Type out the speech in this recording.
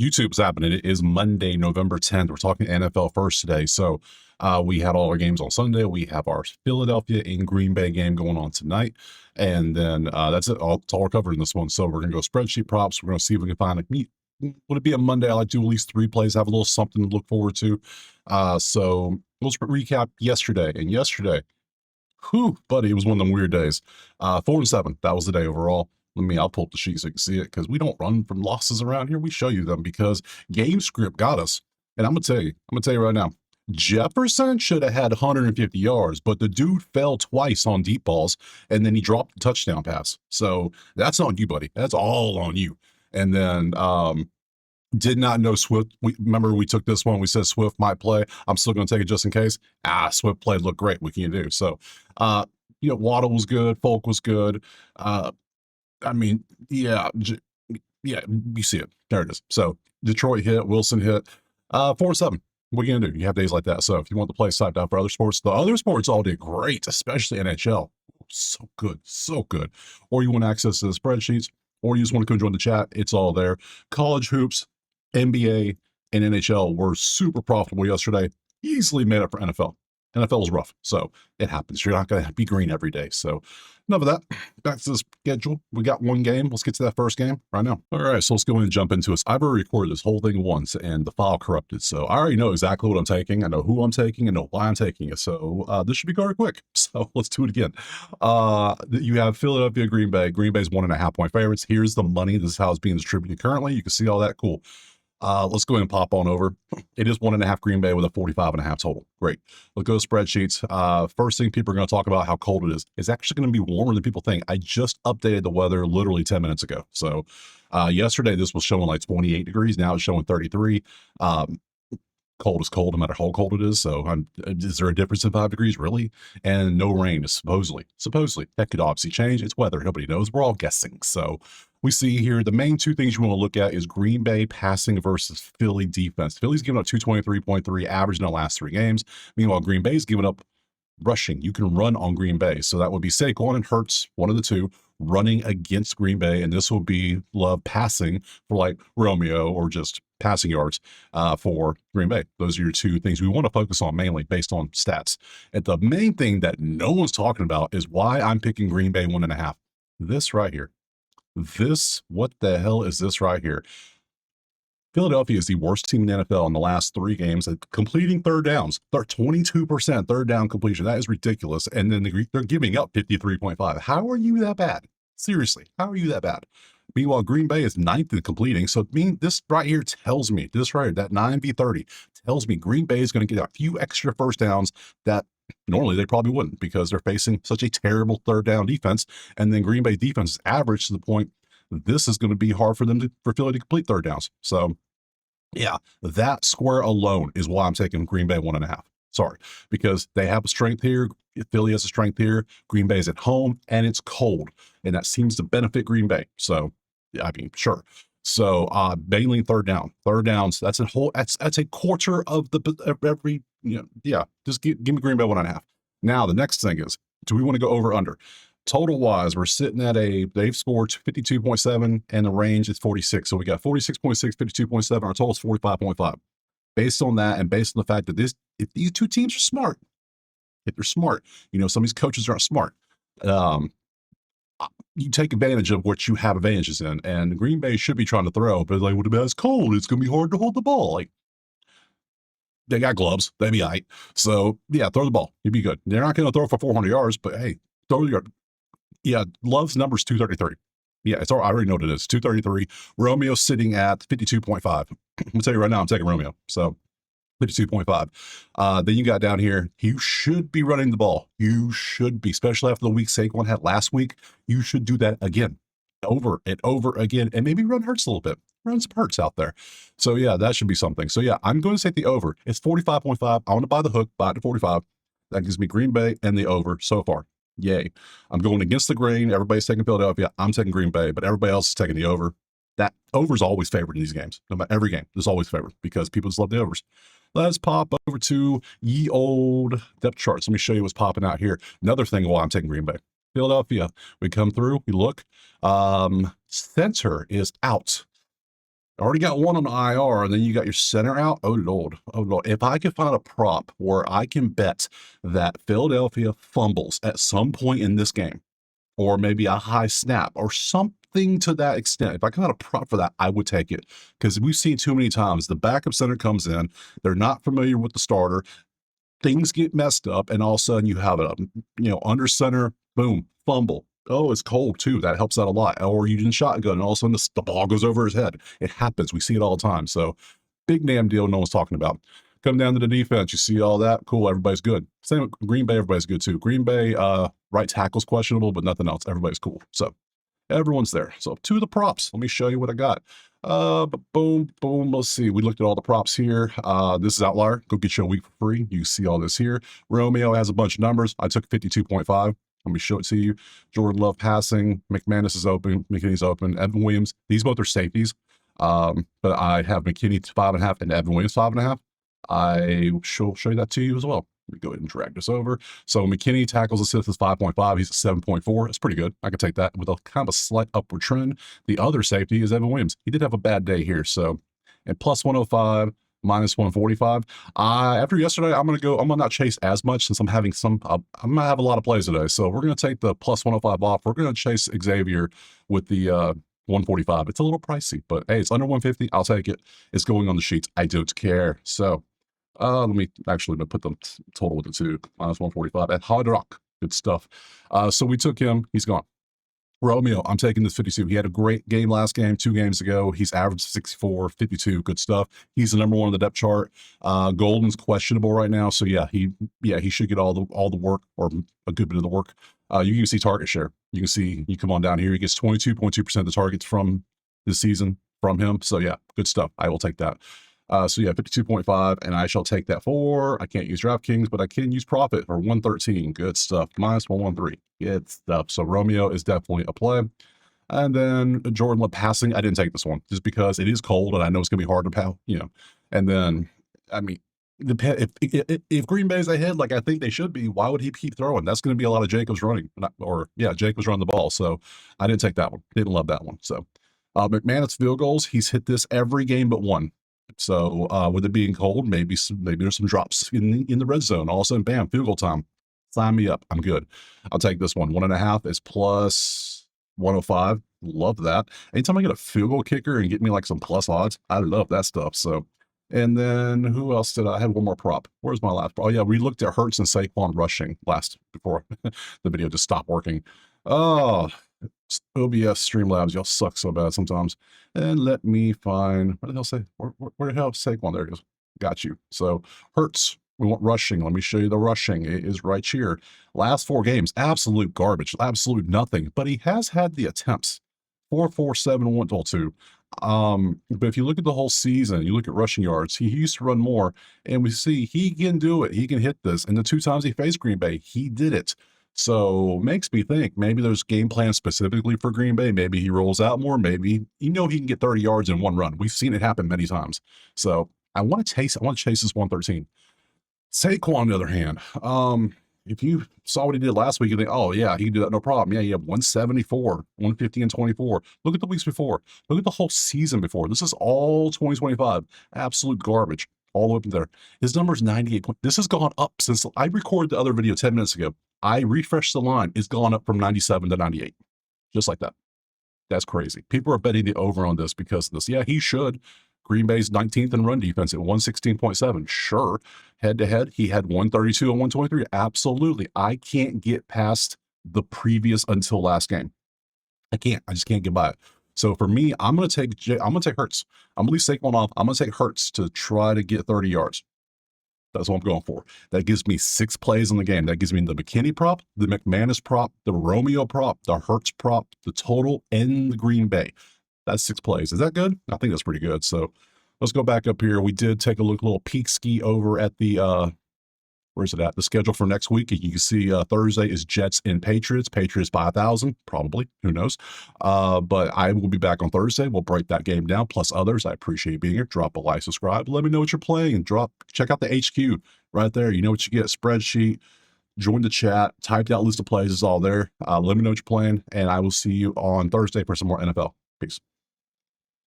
YouTube's happening. It is Monday, November 10th. We're talking NFL first today. So we had all our games on Sunday. We have our Philadelphia and Green Bay game going on tonight. And then that's it. That's all we're covering this one. So we're going to go spreadsheet props. We're going to see if we can find like meet. Would it be a Monday? I like to do at least 3 plays, have a little something to look forward to. So let's recap yesterday. And yesterday, whew, buddy, it was one of them weird days. 4-7. That was the day overall. I'll pull up the sheet so you can see it because we don't run from losses around here. We show you them because game script got us. And I'm gonna tell you right now, Jefferson should have had 150 yards, but the dude fell twice on deep balls and then he dropped the touchdown pass. So that's on you, buddy. That's all on you. And then did not know Swift. Remember we took this one. We said Swift might play. I'm still going to take it just in case. Swift played, looked great. What can you do? So, Waddle was good. Folk was good. I mean, yeah, yeah, you see it. There it is. So Detroit hit, Wilson hit. 4-7. What are you gonna do? You have days like that. So if you want the play side out for other sports, the other sports all did great, especially NHL. So good, so good. Or you want access to the spreadsheets, or you just want to come join the chat. It's all there. College hoops, NBA, and NHL were super profitable yesterday. Easily made up for NFL. NFL is rough, so it happens. You're not going to be green every day. So enough of that. Back to the schedule. We got one game. Let's get to that first game right now. All right, so let's go in and jump into this. I've already recorded this whole thing once, and the file corrupted. So I already know exactly what I'm taking. I know who I'm taking. I know why I'm taking it. So this should be very quick. So let's do it again. You have Philadelphia, Green Bay. Green Bay's 1.5-point favorites. Here's the money. This is how it's being distributed currently. You can see all that. Cool. Let's go ahead and pop on over. It is 1.5 Green Bay with a 45.5 total. Great. Let's go to spreadsheets. First thing people are going to talk about how cold it is. It's actually going to be warmer than people think. I just updated the weather literally 10 minutes ago. So yesterday, this was showing like 28 degrees. Now it's showing 33. Cold is cold no matter how cold it is. So is there a difference in 5 degrees? Really? And no rain is supposedly. That could obviously change. It's weather. Nobody knows. We're all guessing. So we see here the main two things you want to look at is Green Bay passing versus Philly defense. Philly's given up 223.3 average in the last 3 games. Meanwhile, Green Bay's given up rushing. You can run on Green Bay. So that would be Saquon and Hurts, one of the two, running against Green Bay. And this will be Love passing for like Romeo or just passing yards for Green Bay. Those are your two things we want to focus on mainly based on stats. And the main thing that no one's talking about is why I'm picking Green Bay 1.5. This right here. What the hell is this right here? Philadelphia is the worst team in the NFL in the last 3 games at completing third downs. They're 22% third down completion. That is ridiculous. And then they're giving up 53.5. How are you that bad? Seriously, how are you that bad? Meanwhile, Green Bay is 9th in completing. So this right here tells me, this right here, that 9v30 tells me Green Bay is going to get a few extra first downs that normally they probably wouldn't because they're facing such a terrible third down defense. And then Green Bay defense is average to the point this is going to be hard for Philly to complete third downs. So yeah, that square alone is why I'm taking Green Bay 1.5. Sorry, because they have a strength here. Philly has a strength here. Green Bay is at home and it's cold, and that seems to benefit Green Bay. So, I mean, sure. So, mainly third downs. That's a quarter of every. Yeah. Just give me Green Bay 1.5. Now the next thing is, do we want to go over under? Total wise, we're sitting at they've scored 52.7 and the range is 46. So we got 46.6, 52.7. Our total is 45.5. Based on that, and based on the fact that if these two teams are smart, if they're smart, some of these coaches aren't smart. You take advantage of what you have advantages in, and Green Bay should be trying to throw, but like, what about it's cold? It's going to be hard to hold the ball. Like, they got gloves. They'd be all right. So, yeah, throw the ball. You'd be good. They're not going to throw for 400 yards, but hey, throw your. Yeah, Love's number is 233. Yeah, I already know what it is. 233. Romeo's sitting at 52.5. I'm going to tell you right now, I'm taking Romeo. So 52.5. Then you got down here, you should be running the ball. You should be, especially after the week Saquon had last week. You should do that again, over and over again, and maybe run Hurts a little bit. Run some Hurts out there. So yeah, that should be something. So yeah, I'm going to take the over. It's 45.5. I want to buy the hook, buy it to 45. That gives me Green Bay and the over so far. Yay. I'm going against the grain. Everybody's taking Philadelphia. I'm taking Green Bay, but everybody else is taking the over. That over is always favored in these games. No matter every game, it's always favored because people just love the overs. Let's pop over to ye old depth charts. Let me show you what's popping out here. Another thing while I'm taking Green Bay. Philadelphia, we come through, we look. Center is out. I already got one on IR, and then you got your center out. Oh Lord, oh Lord! If I could find a prop where I can bet that Philadelphia fumbles at some point in this game, or maybe a high snap or something to that extent. If I got a prop for that, I would take it because we've seen too many times the backup center comes in, they're not familiar with the starter, things get messed up, and all of a sudden you have a under center, boom, fumble. Oh, it's cold too. That helps out a lot. Or you didn't shotgun, and all of a sudden the ball goes over his head. It happens. We see it all the time. So big damn deal no one's talking about. Come down to the defense, you see all that. Cool, everybody's good. Same with Green Bay, everybody's good too. Green Bay, right tackle's questionable, but nothing else. Everybody's cool. So everyone's there. So to the props. Let me show you what I got. Boom, boom. Let's see. We looked at all the props here. This is Outlier. Go get you a week for free. You see all this here. Romeo has a bunch of numbers. I took 52.5. Let me show it to you. Jordan Love passing. McManus is open. McKinney's open. Evan Williams. These both are safeties. But I have McKinney 5.5 and Evan Williams 5.5. I shall show you that to you as well. Let me go ahead and drag this over. So McKinney tackles assist is 5.5. He's at 7.4. It's pretty good. I can take that with a kind of a slight upward trend. The other safety is Evan Williams. He did have a bad day here. So at plus 105, minus 145. After yesterday, I'm going to not chase as much since I'm going to have a lot of plays today. So we're going to take the plus 105 off. We're going to chase Xavier with the 145. It's a little pricey, but hey, it's under 150. I'll take it. It's going on the sheets. I don't care. So let me actually put the total with the two, minus 145 at Hard Rock. Good stuff. So we took him. He's gone. Romeo, I'm taking this 52. He had a great game last game, 2 games ago. He's averaged 64, 52. Good stuff. He's the number one on the depth chart. Golden's questionable right now. So yeah, he should get all the work, or a good bit of the work. You can see target share. You can see, you come on down here. He gets 22.2% of the targets from this season from him. So yeah, good stuff. I will take that. So yeah, 52.5, and I shall take that for, I can't use DraftKings, but I can use Profit for 113. Good stuff. Minus 113. Good stuff. So Romeo is definitely a play. And then Jordan Love passing, I didn't take this one just because it is cold and I know it's going to be hard to pound, And then, I mean, if Green Bay's ahead, like I think they should be, why would he keep throwing? That's going to be a lot of Jacobs running, Jacobs running the ball. So I didn't take that one. Didn't love that one. So McManus field goals, he's hit this every game but one. So with it being cold, maybe there's some drops in the red zone. All of a sudden, bam, field goal time. Sign me up. I'm good. I'll take this one. 1.5 is plus 105. Love that. Anytime I get a field goal kicker and get me like some plus odds, I love that stuff. So, and then who else did I have? One more prop. Where's my last prop? Oh yeah, we looked at Hurts and Saquon rushing before the video just stopped working. Oh, OBS Streamlabs, y'all suck so bad sometimes. And let me find, what did they say? Where the hell is Saquon? There it goes. Got you. So Hurts, we want rushing. Let me show you the rushing. It is right here. Last 4 games, absolute garbage, absolute nothing. But he has had the attempts. 4, 4, 7, 1, 2. But if you look at the whole season, you look at rushing yards, he used to run more, and we see he can do it. He can hit this. And the 2 times he faced Green Bay, he did it. So makes me think maybe there's game plan specifically for Green Bay. Maybe he rolls out more. Maybe he can get 30 yards in one run. We've seen it happen many times. So I want to chase this 113. Saquon, on the other hand, if you saw what he did last week, you think, oh yeah, he can do that, no problem. Yeah, you have 174, 150, and 24. Look at the weeks before. Look at the whole season before. This is all 2025. Absolute garbage. All the way up there. His number is 98. This has gone up since I recorded the other video 10 minutes ago. I refreshed the line. It's gone up from 97 to 98. Just like that. That's crazy. People are betting the over on this because of this. Yeah, he should. Green Bay's 19th in run defense at 116.7. Sure. Head to head, he had 132 and 123. Absolutely. I can't get past the previous until last game. I can't. I just can't get by it. So for me, I'm gonna take Hurts. I'm gonna leave Saquon off. I'm gonna take Hurts to try to get 30 yards. That's what I'm going for. That gives me 6 plays in the game. That gives me the McKinney prop, the McManus prop, the Romeo prop, the Hurts prop, the total, and the Green Bay. That's 6 plays. Is that good? I think that's pretty good. So let's go back up here. We did take a little peek ski over at the where's it at? The schedule for next week. You can see Thursday is Jets and Patriots. Patriots 5,000, probably. Who knows? But I will be back on Thursday. We'll break that game down, plus others. I appreciate you being here. Drop a like, subscribe. Let me know what you're playing. And check out the HQ right there. You know what you get. Spreadsheet. Join the chat. Typed out list of plays is all there. Let me know what you're playing. And I will see you on Thursday for some more NFL. Peace.